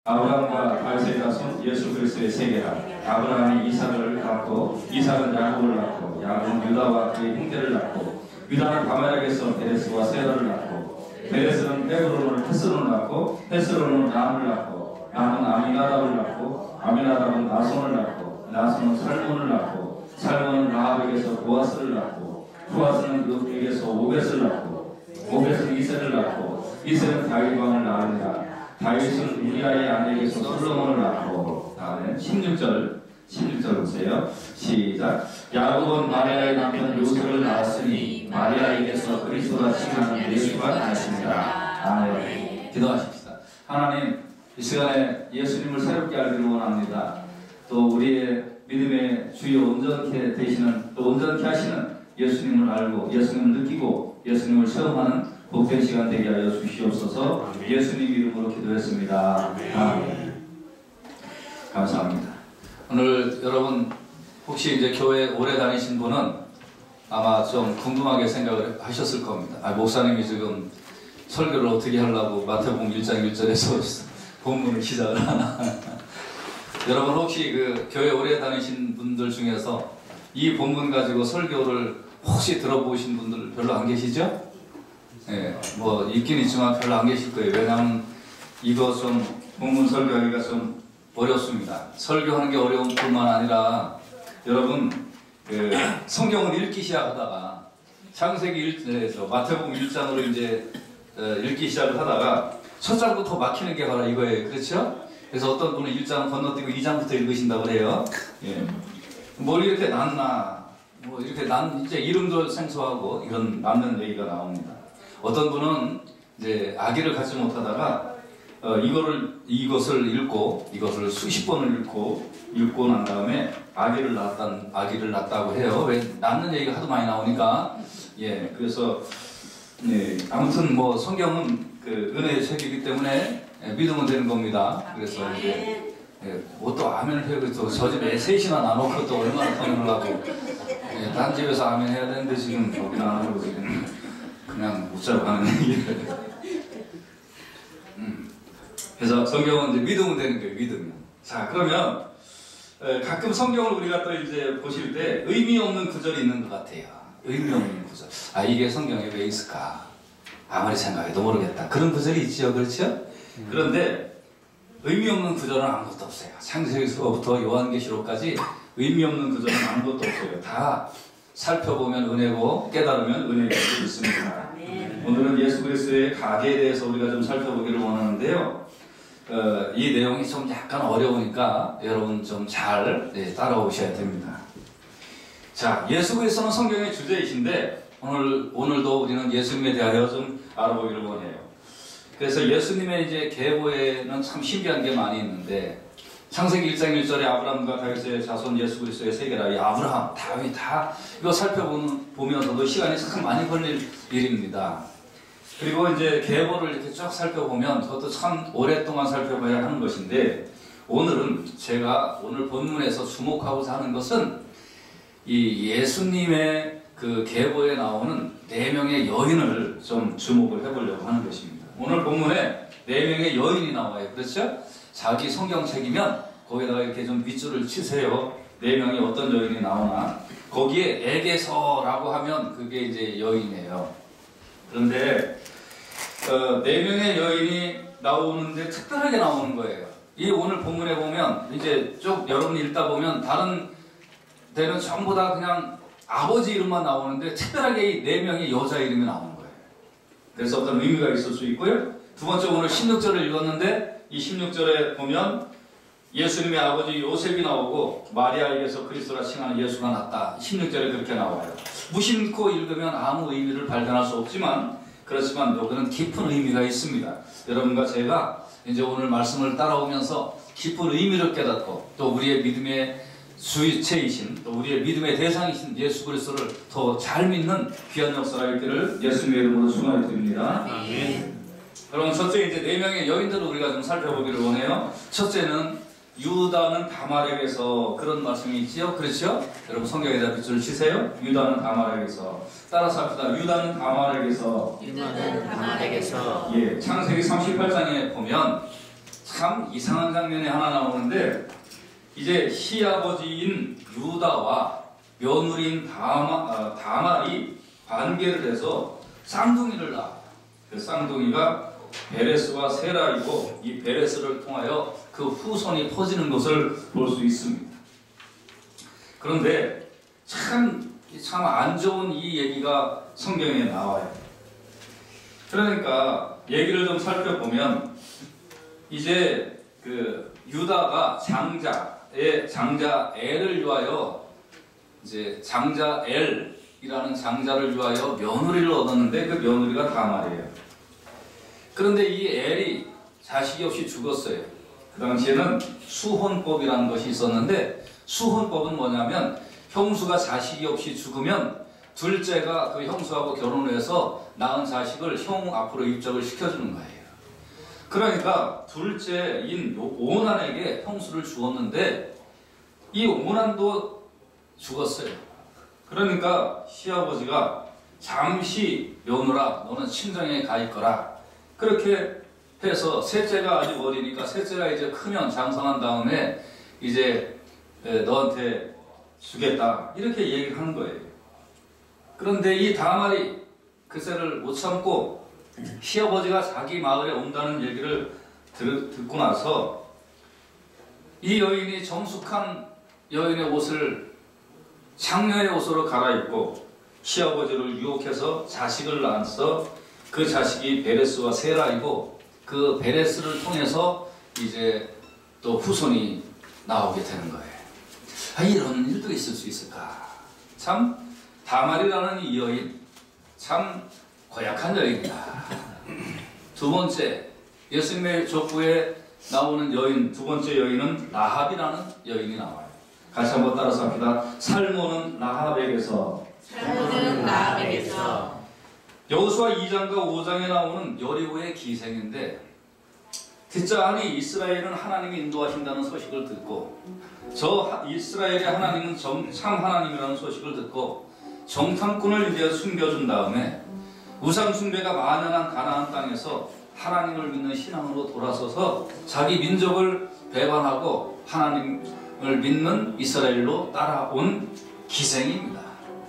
아브라함과 다윗의 자손 예수 그리스도의 세계라. 아브라함이 이삭을 낳고 이삭은 야곱을 낳고 야곱은 유다와 그의 형제를 낳고 유다는 다말에게서 베레스와 세라를 낳고 베레스는 헤브론을 헤스론을 낳고 헤스론은 람을 낳고 람은 아미나답을 낳고 아미나답은 나손을 낳고 나손은 살몬을 낳고 살몬은 라합에게서 보아스를 낳고 보아스는 룻에게서 오벳을 낳고 오벳은 이세를 낳고 이세는 다윗 왕을 낳으니라. 다윗은 우리아의 아내에게서 솔로몬을 낳고 다음에 16절 보세요. 시작. 야곱은 마리아의 남편 요셉을 낳았으니 마리아에게서 그리스도라 칭하는 예수가 나시니라. 아멘. 기도하십시다. 하나님, 이 시간에 예수님을 새롭게 알기를 원합니다. 또 우리의 믿음의 주요 온전케 되시는 또 온전케 하시는 예수님을 알고 예수님을 느끼고 예수님을 체험하는 복된 시간 되게 하여 주시옵소서. 아멘. 예수님 이름으로 기도했습니다. 아멘. 아멘. 감사합니다. 오늘 여러분 혹시 이제 교회 오래 다니신 분은 아마 좀 궁금하게 생각을 하셨을 겁니다. 목사님이 지금 설교를 어떻게 하려고 마태복음 1장 1절에서 본문을 시작을 하나. 여러분 혹시 그 교회 오래 다니신 분들 중에서 이 본문 가지고 설교를 혹시 들어보신 분들 별로 안 계시죠? 예, 뭐 있긴 있지만 별로 안 계실 거예요. 왜냐하면 이거 좀 본문 설교하기가 좀 어렵습니다. 설교하는 게 어려운 뿐만 아니라 여러분 그 성경을 읽기 시작하다가 창세기 1절에서 마태복음 1장으로 이제 읽기 시작을 하다가 첫 장부터 막히는 게 바로 이거예요. 그렇죠? 그래서 어떤 분은 1장 건너뛰고 2장부터 읽으신다고 해요. 예. 뭘 이렇게 낳나, 뭐 이렇게 이제 이름도 생소하고 이런 낳는 얘기가 나옵니다. 어떤 분은 이제 아기를 갖지 못하다가 이것을 읽고 이것을 수십 번을 읽고 난 다음에 아기를 낳았다고 해요. 왜 낳는 얘기가 하도 많이 나오니까. 예, 그래서 예, 아무튼 뭐 성경은 그 은혜의 책이기 때문에 믿으면 되는 겁니다. 그래서 이제 뭐 또 아멘을 해요. 또 저 집에 셋이나 나놓고 또 얼마나 번을 하고 딴 집에서 아멘 해야 되는데 지금 여기는 안 하고 지금 그냥 웃자고 하는 얘기를. 그래서 성경은 이제 믿으면 되는 거예요. 믿으면. 자, 그러면 가끔 성경을 우리가 또 이제 보실 때 의미 없는 구절이 있는 것 같아요. 의미 없는 구절. 이게 성경에 왜 있을까? 아무리 생각해도 모르겠다. 그런 구절이 있죠. 그렇죠? 그런데 의미 없는 구절은 아무것도 없어요. 창세기서부터 요한계시록까지 의미 없는 구절은 아무것도 없어요. 다 살펴보면 은혜고 깨달으면 은혜가 있습니다. 오늘은 예수 그리스도의 가계에 대해서 우리가 좀 살펴보기를 원하는데요. 이 내용이 좀 약간 어려우니까 여러분 좀 잘 따라오셔야 됩니다. 자, 예수 그리스도는 성경의 주제이신데 오늘도 우리는 예수님에 대하여 좀 알아보기를 원해요. 그래서 예수님의 이제 계보에는 참 신기한 게 많이 있는데 창세기 1장 1절에 아브라함과 다윗의 자손 예수 그리스도의 세계라. 이 아브라함, 다윗 다 이거 살펴보면서도 시간이 참 많이 걸릴 일입니다. 그리고 이제 계보를 이렇게 쭉 살펴보면 그것도 참 오랫동안 살펴봐야 하는 것인데 오늘은 제가 오늘 본문에서 주목하고자 하는 것은 이 예수님의 그 계보에 나오는 4명의 여인을 좀 주목을 해보려고 하는 것입니다. 오늘 본문에 4명의 여인이 나와요. 그렇죠? 자기 성경책이면 거기다가 이렇게 좀 밑줄을 치세요. 4명이 어떤 여인이 나오나. 거기에 에게서라고 하면 그게 이제 여인이에요. 그런데 4명의 여인이 나오는데 특별하게 나오는 거예요. 이 오늘 본문에 보면 이제 쭉 여러분이 읽다 보면 다른 데는 전부 다 그냥 아버지 이름만 나오는데 특별하게 이 4명의 여자 이름이 나오는 거예요. 그래서 어떤 의미가 있을 수 있고요. 두 번째 오늘 16절을 읽었는데 이 16절에 보면 예수님의 아버지 요셉이 나오고 마리아에게서 그리스도라 칭하는 예수가 났다. 16절에 그렇게 나와요. 무심코 읽으면 아무 의미를 발견할 수 없지만 그렇지만 여기는 깊은 의미가 있습니다. 여러분과 제가 이제 오늘 말씀을 따라오면서 깊은 의미를 깨닫고 또 우리의 믿음의 주체이신 또 우리의 믿음의 대상이신 예수 그리스도를 더 잘 믿는 귀한 역사가 있기를 예수님의 이름으로 축원해 드립니다. 아멘. 그럼 첫째 이제 4명의 여인들을 우리가 좀 살펴보기를 원해요. 첫째는 유다는 다말에게서 그런 말씀이 있지요. 그렇죠? 여러분 성경에다 밑줄을 치세요. 유다는 다말에게서. 따라서 합시다. 유다는 다말에게서. 유다는 다말에게서. 예, 창세기 38장에 보면 참 이상한 장면이 하나 나오는데, 이제 시아버지인 유다와 며느리인 다말이 관계를 해서 쌍둥이를 낳아. 그 쌍둥이가 베레스와 세라이고, 이 베레스를 통하여 그 후손이 퍼지는 것을 볼 수 있습니다. 그런데 참 안 좋은 이 얘기가 성경에 나와요. 그러니까 얘기를 좀 살펴보면, 이제 그 유다가 장자 엘을 위하여, 이제 장자 엘이라는 장자를 위하여 며느리를 얻었는데, 그 며느리가 다말이에요. 그런데 이 엘이 자식이 없이 죽었어요. 그 당시에는 수혼법이라는 것이 있었는데, 수혼법은 뭐냐면 형수가 자식이 없이 죽으면 둘째가 그 형수하고 결혼을 해서 낳은 자식을 형 앞으로 입적을 시켜주는 거예요. 그러니까 둘째인 오난에게 형수를 주었는데, 이 오난도 죽었어요. 그러니까 시아버지가 잠시 며느라 너는 친정에 가 있거라, 그렇게 해서, 셋째가 아직 어리니까 셋째가 이제 크면 장성한 다음에 이제 너한테 주겠다, 이렇게 얘기를 하는 거예요. 그런데 이 다말이 그새를 못 참고 시아버지가 자기 마을에 온다는 얘기를 듣고 나서, 이 여인이 정숙한 여인의 옷을 장녀의 옷으로 갈아입고 시아버지를 유혹해서 자식을 낳아서, 그 자식이 베레스와 세라이고, 그 베레스를 통해서 이제 또 후손이 나오게 되는 거예요. 이런 일도 있을 수 있을까? 참 다말이라는 이 여인, 참 고약한 여인이다. 두 번째, 예수님의 족보에 나오는 여인, 두 번째 여인은 라합이라는 여인이 나와요. 같이 한번 따라서 합시다. 살모는 라합에게서. 여호수아 2장과 5장에 나오는 여리고의 기생인데, 듣자 하니 이스라엘은 하나님이 인도하신다는 소식을 듣고, 저 이스라엘의 하나님은 참 하나님이라는 소식을 듣고 정탐꾼을 이제 숨겨준 다음에 우상 숭배가 만연한 가나안 땅에서 하나님을 믿는 신앙으로 돌아서서 자기 민족을 배반하고 하나님을 믿는 이스라엘로 따라온 기생입니다.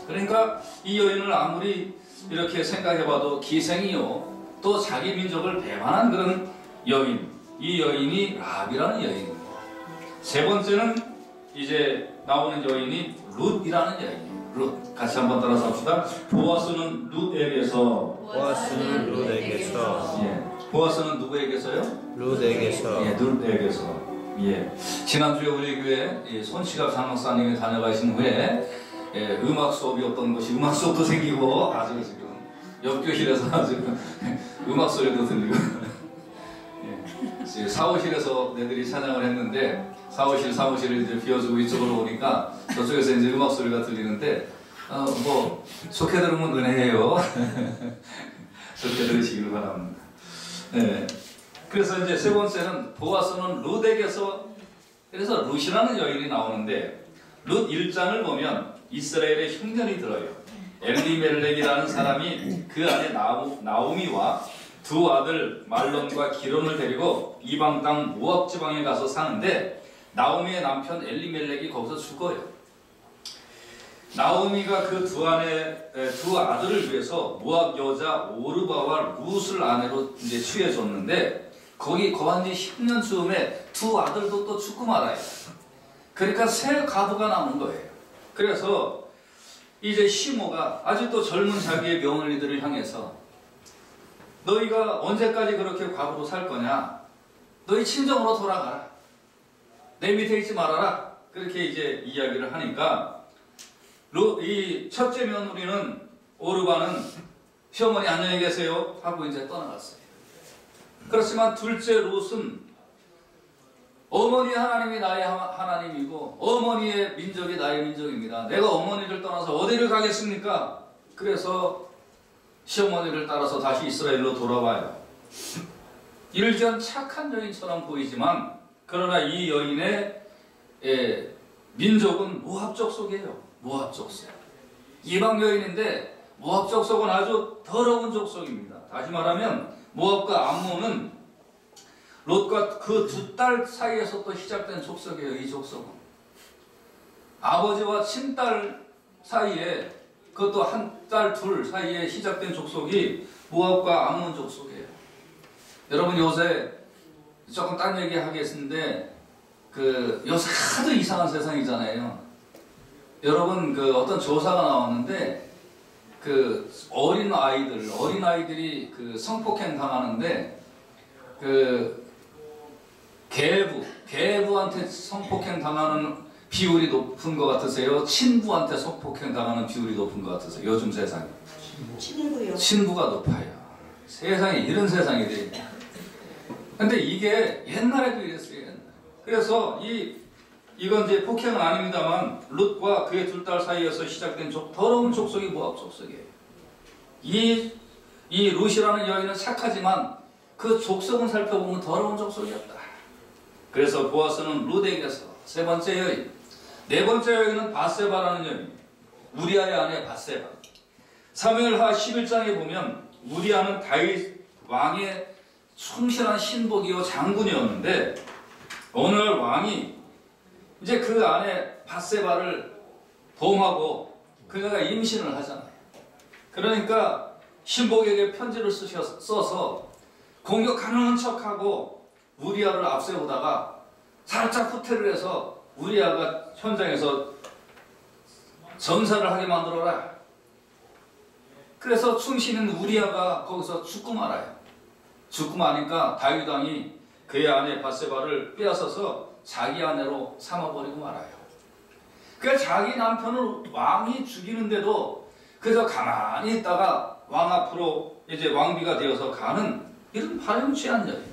그러니까 이 여인을 아무리 이렇게 생각해봐도 기생이요, 또 자기 민족을 배반한 그런 여인, 이 여인이 라합이라는 여인입니다. 세 번째는 이제 나오는 여인이 룻이라는 여인이에요. 룻, 같이 한번 따라서 합시다. 보아스는 룻에게서. 예. 보아스는 누구에게서요? 룻에게서. 예, 룻에게서. 예. 지난주에 우리 교회 손시갑 장목사님이 다녀가신 후에 음악 수업이 어떤 것이, 음악 수업도 생기고 아주 지금 옆교실에서 아주 음악 소리도 들리고 예. 사무실에서 애들이 찬양을 했는데, 사무실을 이제 비워주고 이쪽으로 오니까 저쪽에서 이제 음악 소리가 들리는데, 뭐 좋게 들으면 은혜예요. 좋게 들으시길 바랍니다. 네. 그래서 이제 세 번째는 보아스는 룻에게서, 그래서 룻이라는 여인이 나오는데, 룻 1장을 보면 이스라엘의 흉년이 들어요. 엘리멜렉이라는 사람이 그 안에 나오미와 두 아들 말론과 기론을 데리고 이방 땅 모압 지방에 가서 사는데, 나오미의 남편 엘리멜렉이 거기서 죽어요. 나오미가 그 두 아들을 위해서 모압 여자 오르바와 룻을 아내로 이제 취해줬는데, 거기 거한 지 10년쯤에 두 아들도 또 죽고 말아요. 그러니까 새 가부가 나오는 거예요. 그래서 이제 시모가 아직도 젊은 자기의 며느리들을 향해서, 너희가 언제까지 그렇게 과부로 살 거냐? 너희 친정으로 돌아가라. 내 밑에 있지 말아라. 그렇게 이제 이야기를 하니까, 이 첫째 며느리는 오르바는 시어머니 안녕히 계세요 하고 이제 떠나갔어요. 그렇지만 둘째 룻은 어머니 하나님이 나의 하나님이고 어머니의 민족이 나의 민족입니다. 내가 어머니를 떠나서 어디를 가겠습니까? 그래서 시어머니를 따라서 다시 이스라엘로 돌아와요. 일견 착한 여인처럼 보이지만, 그러나 이 여인의 민족은 모압 족속이에요. 모압 족속. 이방 여인인데 모압 족속은 아주 더러운 족속입니다. 다시 말하면 모압과 암몬은 롯과 그 두 딸 사이에서 또 시작된 족속이에요. 이 족속은 아버지와 친딸 사이에, 그것도 한 딸 둘 사이에 시작된 족속이 모압과 암몬 족속이에요. 여러분, 요새 조금 딴 얘기 하겠는데 요새 하도 이상한 세상이잖아요. 여러분, 어떤 조사가 나왔는데 어린아이들이 성폭행 당하는데 계부한테 성폭행 당하는 비율이 높은 것 같으세요? 친부한테 성폭행 당하는 비율이 높은 것 같으세요? 요즘 세상에. 친부요. 친부가 높아요. 세상에 이런 세상이 돼. 근데 이게 옛날에도 이랬어요. 옛날에. 그래서 이건 이제 폭행은 아닙니다만 룻과 그의 두 딸 사이에서 시작된 더러운 족속이 모압 족속이에요. 이 룻이라는 여인은 착하지만 그 족속은 살펴보면 더러운 족속이었다. 그래서 보아스는 룻에게서 세 번째 여인, 네 번째 여인은 바세바라는 여인, 우리아의 아내 바세바. 사무엘하 11장에 보면 우리아는 다윗 왕의 충실한 신복이요 장군이었는데 어느 날 왕이 이제 그 아내 바세바를 범하고 그녀가 임신을 하잖아요. 그러니까 신복에게 편지를 써서 공격하는 척하고 우리아를 앞세우다가 살짝 후퇴를 해서 우리아가 현장에서 전사를 하게 만들어라. 그래서 충신인 우리아가 거기서 죽고 말아요. 죽고 마니까 다윗 왕이 그의 아내 바세바를 빼앗아서 자기 아내로 삼아버리고 말아요. 그러니까 자기 남편을 왕이 죽이는데도 그저 가만히 있다가 왕 앞으로 이제 왕비가 되어서 가는 이런 파렴치한 여인.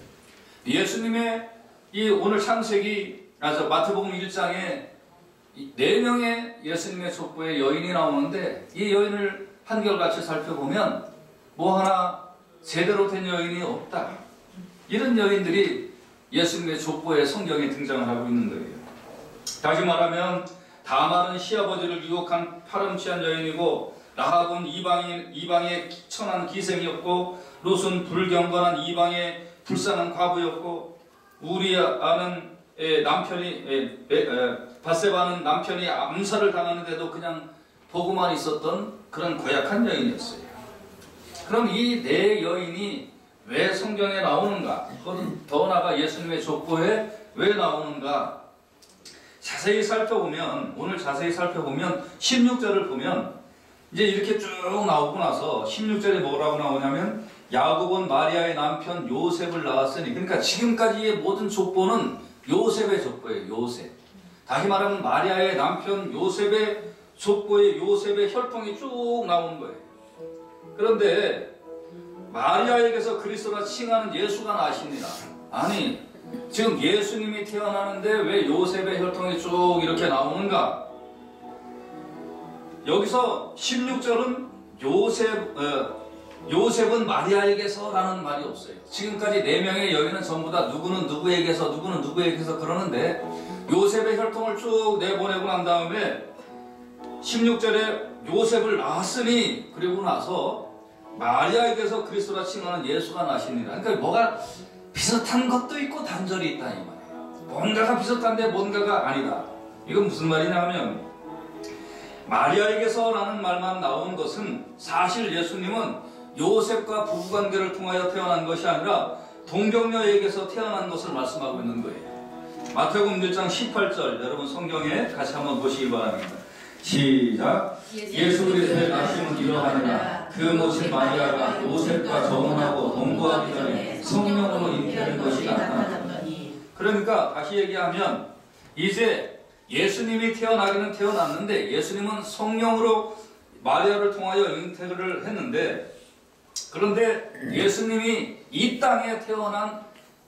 예수님의 오늘 마태복음 1장에 4명의 예수님의 족보에 여인이 나오는데 이 여인을 한결같이 살펴보면 뭐 하나 제대로 된 여인이 없다. 이런 여인들이 예수님의 족보에 성경에 등장을 하고 있는 거예요. 다시 말하면 다말은 시아버지를 유혹한 파렴치한 여인이고 라합은 이방의 천한 기생이었고 롯은 불경건한 이방의 불쌍한 과부였고 우리아는 바세바는 남편이 암살을 당하는데도 그냥 보고만 있었던 그런 고약한 여인이었어요. 그럼 이 네 여인이 왜 성경에 나오는가? 더 나아가 예수님의 족보에 왜 나오는가? 오늘 자세히 살펴보면 16절을 보면 이제 이렇게 쭉 나오고 나서 16절에 뭐라고 나오냐면 야곱은 마리아의 남편 요셉을 낳았으니, 그러니까 지금까지의 모든 족보는 요셉의 족보예요. 요셉. 다시 말하면 마리아의 남편 요셉의 족보에 요셉의 혈통이 쭉 나오는 거예요. 그런데 마리아에게서 그리스도라 칭하는 예수가 나시니라. 아니, 지금 예수님이 태어나는데 왜 요셉의 혈통이 쭉 이렇게 나오는가? 여기서 16절은 요셉은 마리아에게서라는 말이 없어요. 지금까지 4명의 여인은 전부 다 누구는 누구에게서 누구는 누구에게서 그러는데 요셉의 혈통을 쭉 내보내고 난 다음에 16절에 요셉을 낳았으니 그리고 나서 마리아에게서 그리스도라 칭하는 예수가 나시니라. 그러니까 뭐가 비슷한 것도 있고 단절이 있다 이 말이에요. 뭔가가 비슷한데 뭔가가 아니다. 이건 무슨 말이냐면 마리아에게서라는 말만 나온 것은 사실 예수님은 요셉과 부부관계를 통하여 태어난 것이 아니라 동정녀에게서 태어난 것을 말씀하고 있는 거예요. 마태복음 1장 18절 여러분 성경에 같이 한번 보시기 바랍니다. 시작. 예수 그리스도의 나심은 이러하니라. 그 모친 마리아가 요셉과 정혼하고 동거하기 전에 성령으로 잉태된 것이 나타났더니. 그러니까 다시 얘기하면 이제 예수님이 태어나기는 태어났는데 예수님은 성령으로 마리아를 통하여 잉태를 했는데, 그런데 예수님이 이 땅에 태어난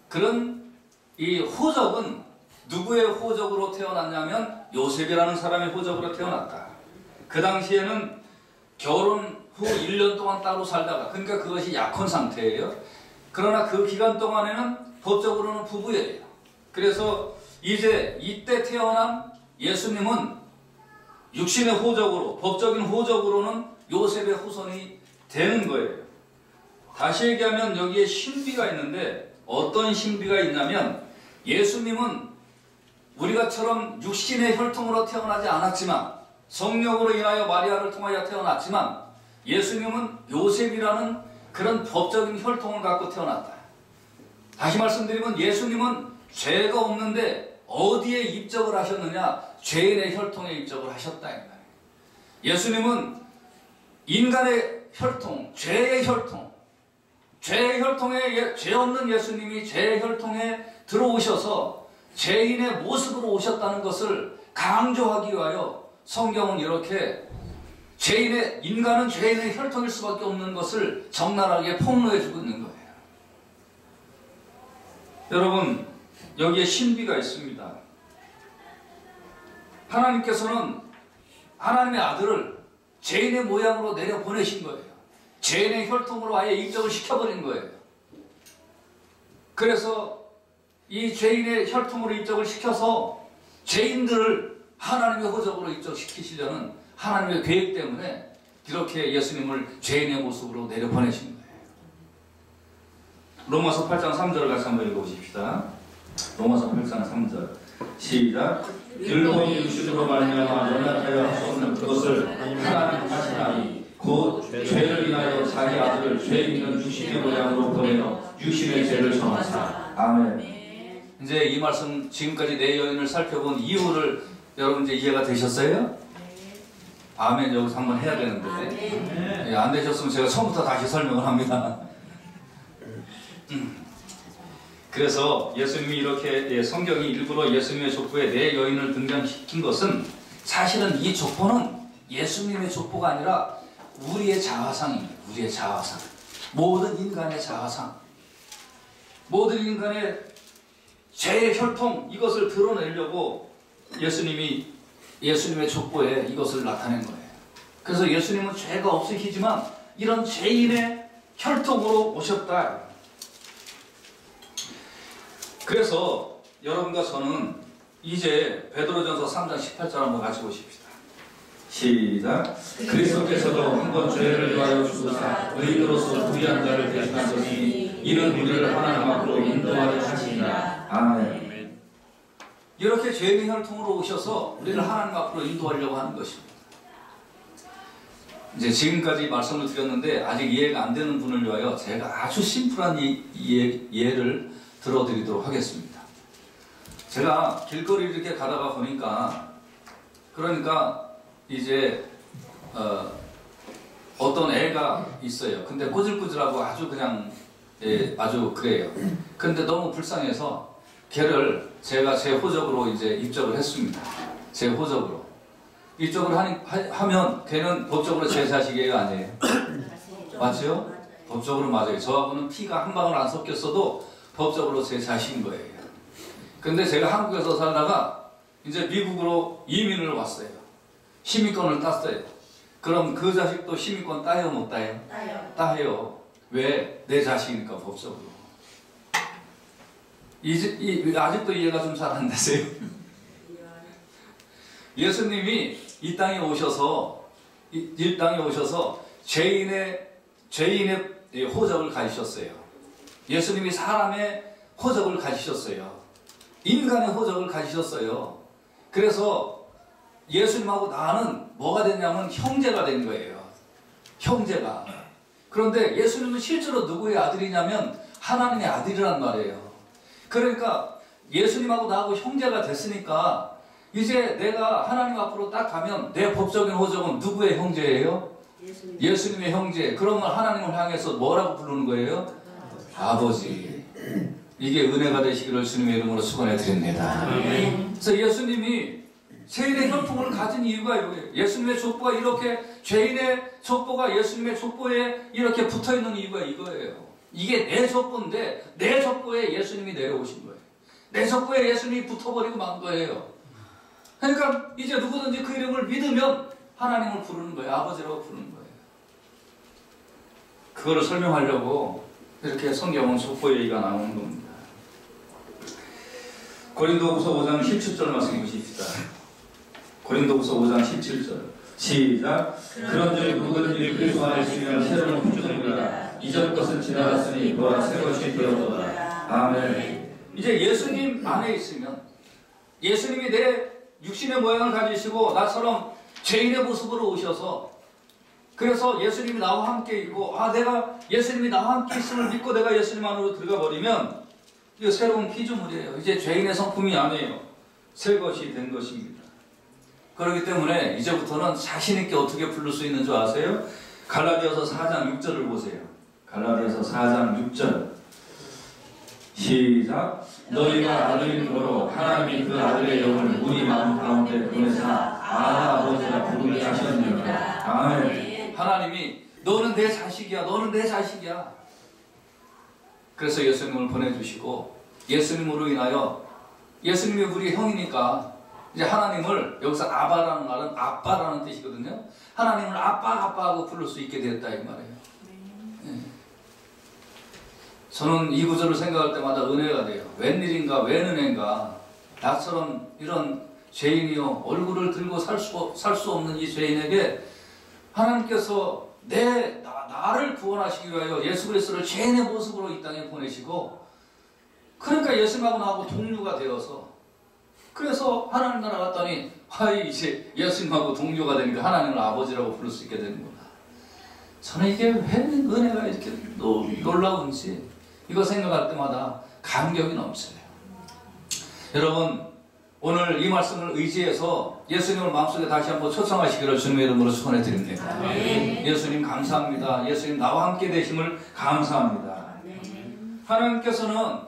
그런 이 호적은 누구의 호적으로 태어났냐면 요셉이라는 사람의 호적으로 태어났다. 그 당시에는 결혼 후 1년 동안 따로 살다가, 그러니까 그것이 약혼 상태예요. 그러나 그 기간 동안에는 법적으로는 부부예요. 그래서 이제 이때 태어난 예수님은 육신의 호적으로, 법적인 호적으로는 요셉의 후손이 되는 거예요. 다시 얘기하면 여기에 신비가 있는데 어떤 신비가 있냐면 예수님은 우리가처럼 육신의 혈통으로 태어나지 않았지만 성령으로 인하여 마리아를 통하여 태어났지만 예수님은 요셉이라는 그런 법적인 혈통을 갖고 태어났다. 다시 말씀드리면 예수님은 죄가 없는데 어디에 입적을 하셨느냐? 죄인의 혈통에 입적을 하셨다. 예수님은 인간의 혈통, 죄의 혈통, 죄의 혈통에 죄 없는 예수님이 죄의 혈통에 들어오셔서 죄인의 모습으로 오셨다는 것을 강조하기 위하여 성경은 이렇게 인간은 죄인의 혈통일 수밖에 없는 것을 적나라하게 폭로해주고 있는 거예요. 여러분, 여기에 신비가 있습니다. 하나님께서는 하나님의 아들을 죄인의 모양으로 내려보내신 거예요. 죄인의 혈통으로 아예 입적을 시켜버린 거예요. 그래서 이 죄인의 혈통으로 입적을 시켜서 죄인들을 하나님의 호적으로 입적시키시려는 하나님의 계획 때문에 이렇게 예수님을 죄인의 모습으로 내려보내신 거예요. 로마서 8장 3절을 같이 한번 읽어보십시다. 로마서 8장 3절 시작. 율법이 육신으로 말미암아 연약하여 할 수 없는 그것을 하나님 하시나니 곧 죄를 인하여 자기 아들을 죄 있는 육신의 모양으로 보내어 육신의 죄를 정하사. 아멘. 이제 이 말씀 지금까지 내 여인을 살펴본 이유를 여러분 이제 이해가 되셨어요? 아멘. 여기서 한번 해야 되는데 안 되셨으면 제가 처음부터 다시 설명을 합니다. 그래서 예수님이 이렇게 성경이 일부러 예수님의 족보에 내 여인을 등장시킨 것은 사실은 이 족보는 예수님의 족보가 아니라 우리의 자화상입니다. 우리의 자화상. 모든 인간의 자화상. 모든 인간의 죄의 혈통 이것을 드러내려고 예수님의 족보에 이것을 나타낸 거예요. 그래서 예수님은 죄가 없으시지만 이런 죄인의 혈통으로 오셨다. 그래서 여러분과 저는 이제 베드로전서 3장 18절 한번 같이 보십시다. 시작. 그리스도께서도 한번 죄를 위하여 죽으사 의인으로서 구리한 자를 대신하셨으니 이는 우리를 하나님 앞으로 인도하려 하시니라. 아멘. 이렇게 죄의 혈통으로 오셔서 우리를 하나님 앞으로 인도하려고 하는 것입니다. 이제 지금까지 말씀을 드렸는데 아직 이해가 안 되는 분을 위하여 제가 아주 심플한 예를 들어드리도록 하겠습니다. 제가 길거리 이렇게 가다가 보니까 그러니까 이제 어떤 애가 있어요. 근데 꼬질꼬질하고 아주 그냥 아주 그래요. 근데 너무 불쌍해서 걔를 제가 제 호적으로 이제 입적을 했습니다. 제 호적으로 입적을 하면 걔는 법적으로 제 자식이에요, 아니에요? 맞죠? 법적으로 맞아요. 저하고는 피가 한 방울 안 섞였어도 법적으로 제 자식인 거예요. 근데 제가 한국에서 살다가 이제 미국으로 이민을 왔어요. 시민권을 땄어요. 그럼 그 자식도 시민권 따요, 못 따요? 따요. 따요. 왜? 내 자식이니까 법적으로. 아직도 이해가 좀 잘 안 되세요? 예수님이 이 땅에 오셔서 죄인의 호적을 가지셨어요. 예수님이 사람의 호적을 가지셨어요. 인간의 호적을 가지셨어요. 그래서 예수님하고 나는 뭐가 됐냐면 형제가 된 거예요. 형제가. 그런데 예수님은 실제로 누구의 아들이냐면 하나님의 아들이란 말이에요. 그러니까 예수님하고 나하고 형제가 됐으니까 이제 내가 하나님 앞으로 딱 가면 내 법적인 호적은 누구의 형제예요? 예수님의 형제. 그러면 하나님을 향해서 뭐라고 부르는 거예요? 아버지. 이게 은혜가 되시기를 주님의 이름으로 축원해 드립니다. 그래서 예수님이 죄인의 혈통을 가진 이유가 여기에요. 예수님의 족보가 이렇게 죄인의 족보가 예수님의 족보에 이렇게 붙어있는 이유가 이거예요. 이게 내 족보인데 내 족보에 예수님이 내려오신 거예요. 내 족보에 예수님이 붙어버리고 만 거예요. 그러니까 이제 누구든지 그 이름을 믿으면 하나님을 부르는 거예요. 아버지라고 부르는 거예요. 그거를 설명하려고 이렇게 성경은 족보 얘기가 나오는 겁니다. 고린도후서 5장 17절 말씀 보십시다. 고린도후서 5장 17절 시작. 그런즉 누구든지 그리스도 안에 있으면 새로운 피조물이라 이전 것은 지나갔으니 보라 새 것이 되었도다. 아멘. 이제 예수님 안에 있으면 예수님이 내 육신의 모양을 가지시고 나처럼 죄인의 모습으로 오셔서 그래서 예수님이 나와 함께 있고 내가 예수님이 나와 함께 있음을 믿고 내가 예수님 안으로 들어가 버리면 이거 새로운 피조물이에요. 이제 죄인의 성품이 아니에요. 새 것이 된 것입니다. 그렇기 때문에 이제부터는 자신 있게 어떻게 부를 수 있는 줄 아세요? 갈라디아서 4장 6절을 보세요. 갈라디아서 4장 6절 시작. 너희가 아들임으로 하나님이 그 아들의 영을 우리 마음 가운데 보내사 아버지라 부르게 하셨느니라. 아멘. 하나님이 너는 내 자식이야. 너는 내 자식이야. 그래서 예수님을 보내주시고 예수님으로 인하여 예수님이 우리 형이니까 이제 하나님을 여기서 아바라는 말은 아빠라는 뜻이거든요. 하나님을 아빠하고 부를 수 있게 됐다 이 말이에요. 저는 이 구절을 생각할 때마다 은혜가 돼요. 웬일인가 웬은혜인가 나처럼 이런 죄인이요 얼굴을 들고 살 수 없는 이 죄인에게 하나님께서 나를 구원하시기 위하여 예수 그리스도를 죄인의 모습으로 이 땅에 보내시고 그러니까 예수님하고 나하고 동료가 되어서 그래서 하나님 나라 갔더니 이제 예수님하고 동료가 되니까 하나님을 아버지라고 부를 수 있게 되는구나. 저는 이게 왜 은혜가 이렇게 놀라운지 이거 생각할 때마다 감격이 넘쳐요. 여러분 오늘 이 말씀을 의지해서 예수님을 마음속에 다시 한번 초청하시기를 주님의 이름으로 축원해 드립니다. 예수님 감사합니다. 예수님 나와 함께 되심을 감사합니다. 하나님께서는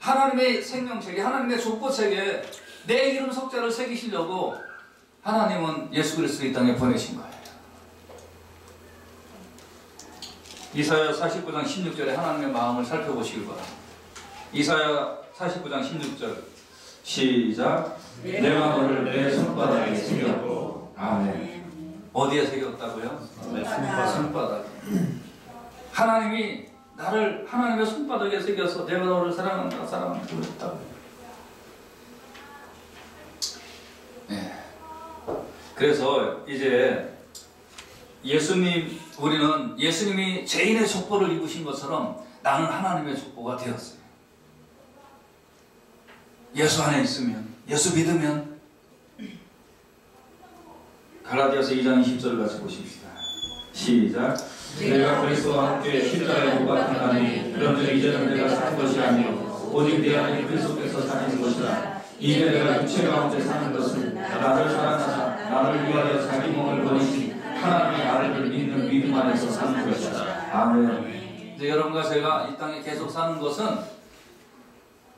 하나님의 생명책에 하나님의 족보책에 내 이름 석자를 새기시려고 하나님은 예수 그리스도 이 땅에 보내신 거예요. 이사야 49장 16절에 하나님의 마음을 살펴보시길 바랍니다. 이사야 49장 16절 시작. 내가 너를 내 손바닥에 새겼고 아멘. 어디에 새겼다고요? 손바닥에. 하나님이 나를 하나님의 손바닥에 새겨서 내가 너를 사랑한다 그랬다고요. 네. 그래서 이제 우리는 예수님이 죄인의 족보를 입으신 것처럼 나는 하나님의 족보가 되었어요. 예수 안에 있으면, 예수 믿으면. 갈라디아서 2장 20절을 같이 보십시다. 시작. 내가 그리스도와 함께 십자가에 못 박혔나니 그런즉 이제는 내가 사는 것이 아니요 오직 내 안에 그리스도께서 사는 것이라. 이제 내가 육체 가운데 사는 것은 나를 사랑하사 나를 위하여 자기 몸을 버리신 하나님의 아들을 믿는 믿음 안에서 사는 것이다. 아멘. 이제 여러분과 제가 이 땅에 계속 사는 것은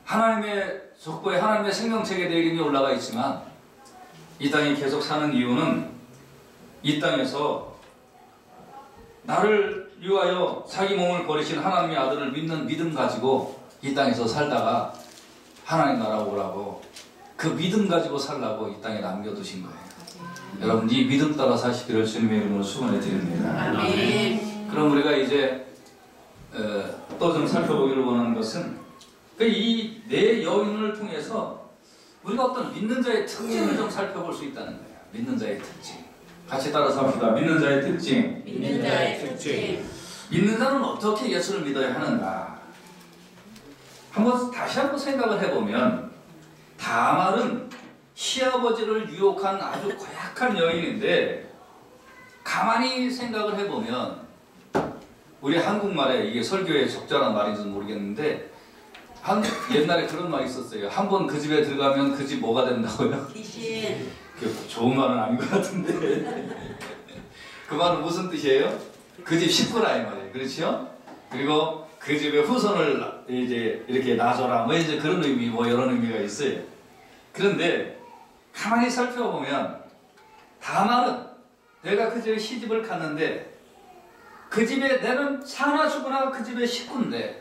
하나님의 족보에 하나님의 생명책에 내 이름이 올라가 있지만 이 땅에 계속 사는 이유는 이 땅에서 나를 위하여 자기 몸을 버리신 하나님의 아들을 믿는 믿음 가지고 이 땅에서 살다가 하나님 나라 오라고 그 믿음 가지고 살라고 이 땅에 남겨두신 거예요. 여러분 이 믿음 따라 사시기를 주님의 이름으로 축원해 드립니다. 그럼 우리가 이제 또 좀 살펴보기를 원하는 것은 이 네 여인을 통해서 우리가 어떤 믿는 자의 특징을 좀 살펴볼 수 있다는 거예요. 믿는 자의 특징. 같이 따라서 합시다. 믿는 자의 특징. 믿는 자의 특징. 믿는 자는 어떻게 예수를 믿어야 하는가? 다시 한번 생각을 해보면 다말은 시아버지를 유혹한 아주 고약한 여인인데 가만히 생각을 해보면 우리 한국말에 이게 설교에 적절한 말인지는 모르겠는데 옛날에 그런 말이 있었어요. 한 번 그 집에 들어가면 그 집 뭐가 된다고요? 귀신. 좋은 말은 아닌 것 같은데 그 말은 무슨 뜻이에요? 그 집 식구라 이 말이에요. 그렇죠? 그리고 그 집의 후손을 이제 이렇게 놔줘라 뭐 이제 그런 의미 뭐 이런 의미가 있어요. 그런데 가만히 살펴보면 다말은 내가 그 집에 시집을 갔는데 그 집에 내는 사나 죽으나 그 집의 식구인데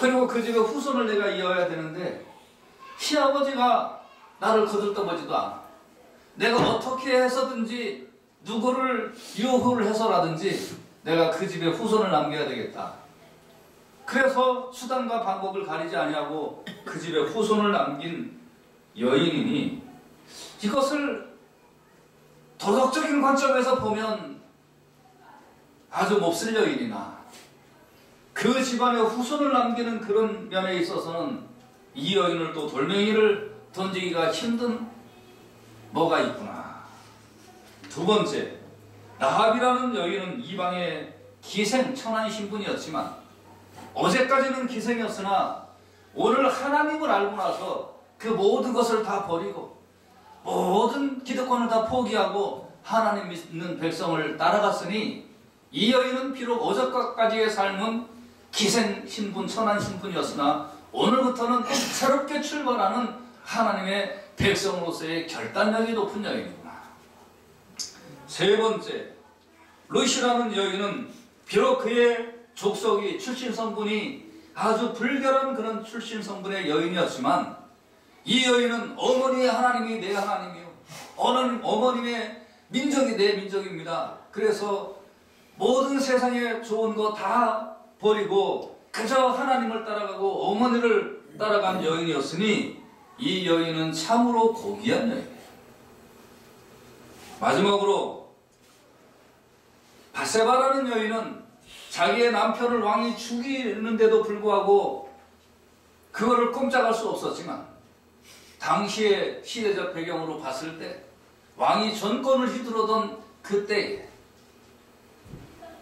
그리고 그 집의 후손을 내가 이어야 되는데 시아버지가 나를 거들떠보지도 않아. 내가 어떻게 해서든지 누구를 유혹을 해서라든지 내가 그 집에 후손을 남겨야 되겠다. 그래서 수단과 방법을 가리지 아니하고 그 집에 후손을 남긴 여인이니 이것을 도덕적인 관점에서 보면 아주 몹쓸 여인이나 그 집안에 후손을 남기는 그런 면에 있어서는 이 여인을 또 돌멩이를 던지기가 힘든 뭐가 있구나. 두 번째, 라합이라는 여인은 이방의 기생 천한 신분이었지만 어제까지는 기생이었으나 오늘 하나님을 알고 나서 그 모든 것을 다 버리고 모든 기득권을 다 포기하고 하나님 믿는 백성을 따라갔으니 이 여인은 비록 어제까지의 삶은 기생 신분, 천한 신분이었으나 오늘부터는 새롭게 출발하는 하나님의 백성으로서의 결단력이 높은 여인이구나. 세 번째, 룻이라는 여인은 비록 그의 족속이 출신 성분이 아주 불결한 그런 출신 성분의 여인이었지만 이 여인은 어머니의 하나님이 내 하나님이요, 어머님의 민족이 내 민족입니다. 그래서 모든 세상에 좋은 거 다 버리고 그저 하나님을 따라가고 어머니를 따라간 여인이었으니 이 여인은 참으로 고귀한 여인이에요. 마지막으로 바세바라는 여인은 자기의 남편을 왕이 죽이는데도 불구하고 그거를 꼼짝할 수 없었지만 당시의 시대적 배경으로 봤을 때 왕이 전권을 휘두르던 그때에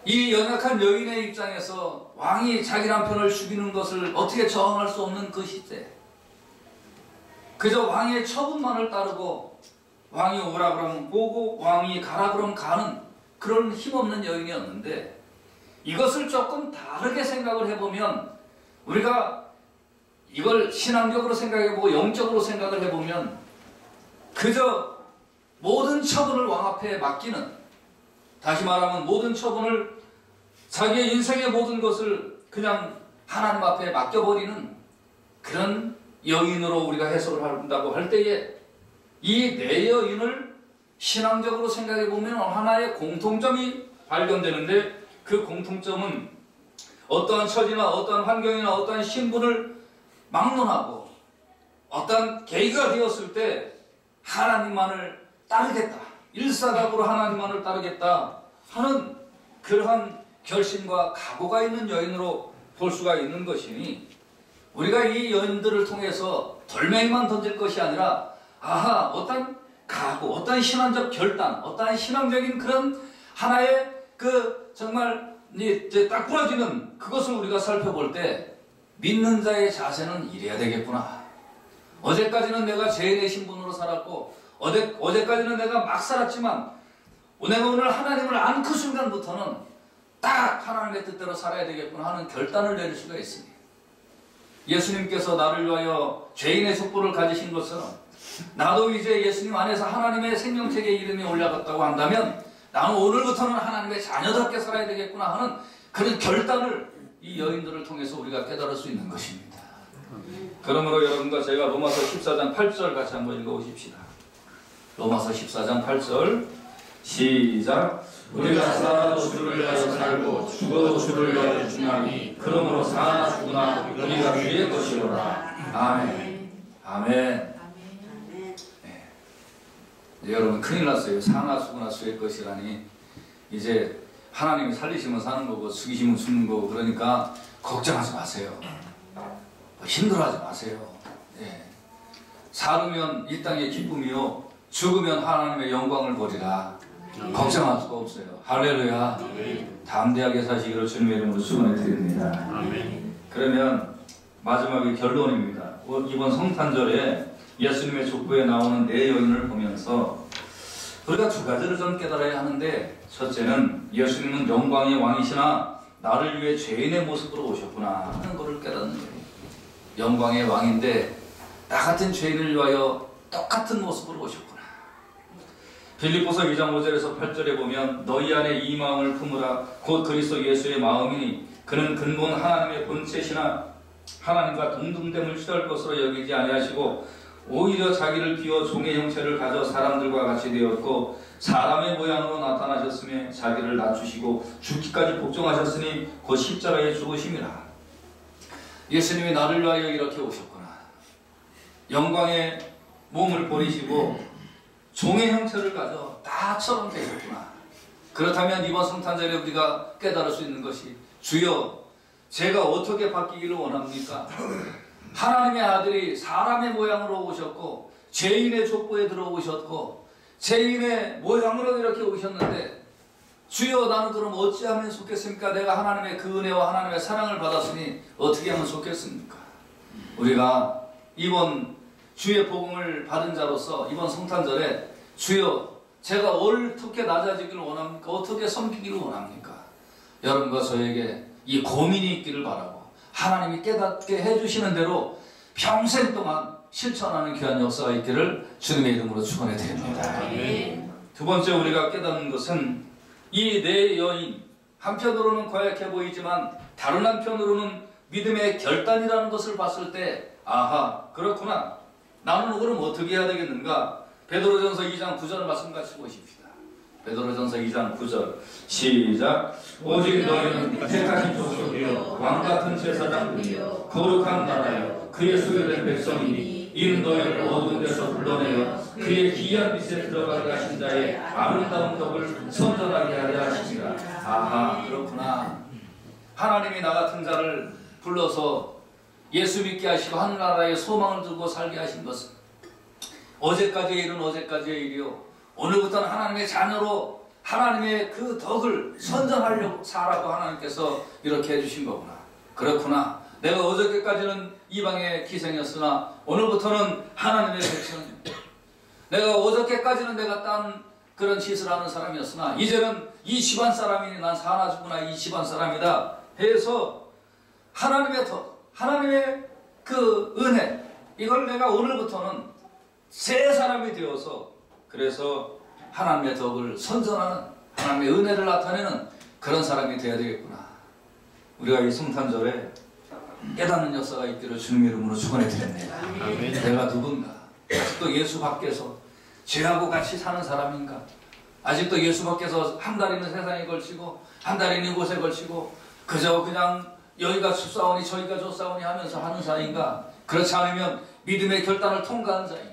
이 연약한 여인의 입장에서 왕이 자기 남편을 죽이는 것을 어떻게 저항할 수 없는 그 시대, 그저 왕의 처분만을 따르고 왕이 오라 그러면 오고 왕이 가라 그러면 가는 그런 힘없는 여인이었는데 이것을 조금 다르게 생각을 해보면 우리가 이걸 신앙적으로 생각해보고 영적으로 생각을 해보면 그저 모든 처분을 왕 앞에 맡기는, 다시 말하면 모든 처분을 자기의 인생의 모든 것을 그냥 하나님 앞에 맡겨버리는 그런 여인으로 우리가 해석을 한다고 할 때에 이 네 여인을 신앙적으로 생각해보면 하나의 공통점이 발견되는데 그 공통점은 어떠한 처지나 어떠한 환경이나 어떠한 신분을 막론하고 어떠한 계기가 되었을 때 하나님만을 따르겠다, 일사각오로 하나님만을 따르겠다 하는 그러한 결심과 각오가 있는 여인으로 볼 수가 있는 것이니 우리가 이 여인들을 통해서 돌멩이만 던질 것이 아니라 아하, 어떤 각오, 어떤 신앙적 결단, 어떤 신앙적인 그런 하나의 그 정말 이제 딱 부러지는 그것을 우리가 살펴볼 때 믿는 자의 자세는 이래야 되겠구나. 어제까지는 내가 죄인의 신분으로 살았고 어제까지는 내가 막 살았지만 내가 오늘 하나님을 안 그 순간부터는 딱 하나님의 뜻대로 살아야 되겠구나 하는 결단을 내릴 수가 있습니다. 예수님께서 나를 위하여 죄인의 족보를 가지신 것처럼 나도 이제 예수님 안에서 하나님의 생명책에 이름이 올라갔다고 한다면 나는 오늘부터는 하나님의 자녀답게 살아야 되겠구나 하는 그런 결단을 이 여인들을 통해서 우리가 깨달을 수 있는 것입니다. 그러므로 여러분과 제가 로마서 14장 8절 같이 한번 읽어보십시다. 로마서 14장 8절 시작. 우리가 살아도 주를 위하여 살고 죽어도 주를 위하여 죽나니 그러므로 사나 죽으나 우리가 주의 것이로라. 아멘. 아멘. 네. 이제 여러분 큰일 났어요. 사나 죽으나 주의 것이라니 이제 하나님이 살리시면 사는 거고 죽이시면 죽는 거고 그러니까 걱정하지 마세요. 힘들어하지 마세요. 네. 살으면 이 땅의 기쁨이요 죽으면 하나님의 영광을 보리라. 걱정할 수가 없어요. 할렐루야. 담대하게 사시기를 주님의 이름으로 축원해 드립니다. 그러면 마지막에 결론입니다. 이번 성탄절에 예수님의 족보에 나오는 네 여인을 보면서 우리가 두 가지를 좀 깨달아야 하는데, 첫째는 예수님은 영광의 왕이시나 나를 위해 죄인의 모습으로 오셨구나 하는 것을 깨닫는 거예요. 영광의 왕인데 나 같은 죄인을 위하여 똑같은 모습으로 오셨구나. 빌립보서 2장 5절에서 8절에 보면 너희 안에 이 마음을 품으라 곧 그리스도 예수의 마음이니 그는 근본 하나님의 본체시나 하나님과 동등됨을 취할 것으로 여기지 아니하시고 오히려 자기를 비워 종의 형체를 가져 사람들과 같이 되었고 사람의 모양으로 나타나셨으며 자기를 낮추시고 죽기까지 복종하셨으니 곧 십자가에 죽으심이라. 예수님이 나를 위하여 이렇게 오셨구나. 영광의 몸을 버리시고 종의 형체를 가져 나처럼 되셨구나. 그렇다면 이번 성탄절에 우리가 깨달을 수 있는 것이 주여 제가 어떻게 바뀌기를 원합니까? 하나님의 아들이 사람의 모양으로 오셨고 죄인의 족보에 들어오셨고 죄인의 모양으로 이렇게 오셨는데 주여 나는 그럼 어찌하면 속겠습니까? 내가 하나님의 그 은혜와 하나님의 사랑을 받았으니 어떻게 하면 속겠습니까? 우리가 이번 주의 복음을 받은 자로서 이번 성탄절에 주여 제가 어떻게 낮아지기를 원합니까? 어떻게 섬기기를 원합니까? 여러분과 저에게 이 고민이 있기를 바라고 하나님이 깨닫게 해주시는 대로 평생 동안 실천하는 귀한 역사가 있기를 주님의 이름으로 축원해 드립니다. 두 번째 우리가 깨닫는 것은 이 네 여인 한편으로는 고약해 보이지만 다른 한편으로는 믿음의 결단이라는 것을 봤을 때 아하 그렇구나 나는 그럼 어떻게 해야 되겠는가? 베드로전서 2장 9절 말씀 같이 보십시다. 베드로전서 2장 9절 시작. 오직 너희는 택하신 족속이요 왕같은 제사장들이요 거룩한 나라요 그의 소유된 백성이니 이는 너희를 어두운 데서 불러내어 그의 기이한 빛에 들어가게 하신 자의 아름다운 덕을 선전하게 하려 하시니라. 아하 그렇구나. 하나님이 나 같은 자를 불러서 예수 믿게 하시고 하늘나라에 소망을 두고 살게 하신 것은 어제까지의 일은 어제까지의 일이요 오늘부터는 하나님의 자녀로 하나님의 그 덕을 선전하려고 살라고 하나님께서 이렇게 해주신 거구나. 그렇구나. 내가 어저께까지는 이방의 기생이었으나 오늘부터는 하나님의 백성입니다. 내가 어저께까지는 내가 딴 그런 짓을 하는 사람이었으나 이제는 이 집안 사람이니 난 사나주구나 이 집안 사람이다 해서 하나님의 덕, 하나님의 그 은혜 이걸 내가 오늘부터는 새 사람이 되어서 그래서 하나님의 덕을 선전하는 하나님의 은혜를 나타내는 그런 사람이 되어야 되겠구나. 우리가 이 성탄절에 깨닫는 역사가 있기를 주님의 이름으로 축원해 드립니다. 내가 누군가? 아직도 예수 밖에서 죄하고 같이 사는 사람인가? 아직도 예수 밖에서 한 다리는 세상에 걸치고 한 다리는 이곳에 걸치고 그저 그냥 여기가 좋사오니 저기가 좋사오니 하면서 하는 사이인가? 그렇지 않으면 믿음의 결단을 통과한 자인가?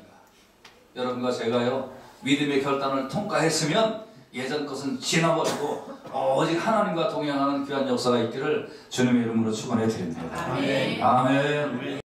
여러분과 제가요 믿음의 결단을 통과했으면 예전 것은 지나버리고 오직 하나님과 동행하는 귀한 역사가 있기를 주님의 이름으로 축원해 드립니다. 아멘. 아멘.